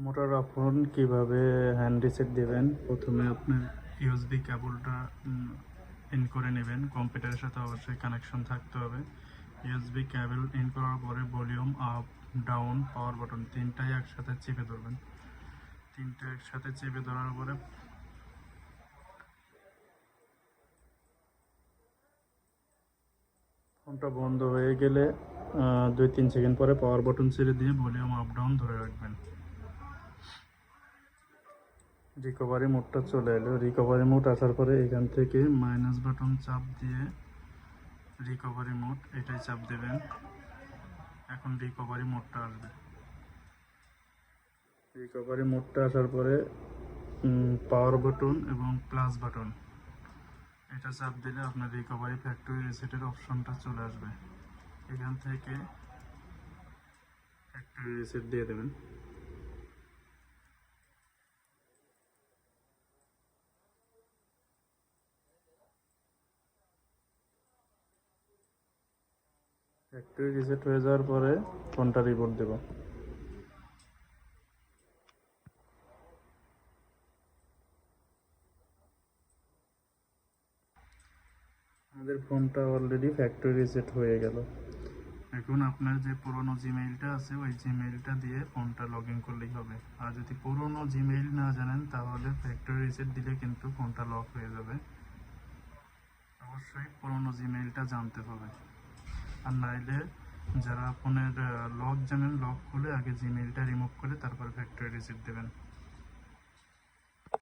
Motorola phone কিভাবে hand reset দিবেন? প্রথমে আপনার ইউএসবি কেবলটা ইন করে নেবেন। কম্পিউটারের সাথে অবশ্যই কানেকশন থাকতে হবে। ইউএসবি কেবল ইন করার পরে volume up, down, power button তিনটাই একসাথে চেপে ধরবেন। তিনটা একসাথে চেপে ধরার পরে ফোনটা বন্ধ হয়ে গেলে 2-3 সেকেন্ড পরে পাওয়ার বাটন ছেড়ে দিয়ে ভলিউম আপ ডাউন ধরে রাখবেন। রিকভারি মোডটা চলে এলো। রিকভারি মোড আসার পরে এখান থেকে মাইনাস বাটন চাপ দিয়ে রিকভারি মোড এটাই চাপ দেবেন। এখন রিকভারি মোডটা আসবে। রিকভারি মোডটা আসার পরে পাওয়ার বাটন এবং প্লাস বাটন এটা চাপ দিলে আপনার রিকভারি ফ্যাক্টরি রিসেটের অপশনটা চলে আসবে। এখান থেকে ফ্যাক্টরি রিসেট দিয়ে দেবেন। ফ্যাক্টরি রিসেট হয়ে যাওয়ার পরে ফোনটা রিপোর্ট দেব। আমাদের ফোনটা অলরেডি ফ্যাক্টরি রিসেট হয়ে গেল। এখন আপনার যে পুরনো জিমেইলটা আছে ওই জিমেইলটা দিয়ে ফোনটা লগ ইন করলেই হবে। আর যদি পুরনো জিমেইল না জানেন তাহলে ফ্যাক্টরি রিসেট দিলে কিন্তু ফোনটা লক হয়ে যাবে। অবশ্যই পুরনো জিমেইলটা জানতে হবে। আর নাইলে যারা ফোনের লক জানেন, লক খুলে আগে জিমেইলটা রিমুভ করে তারপর ফ্যাক্টরি রিসেট দেবেন।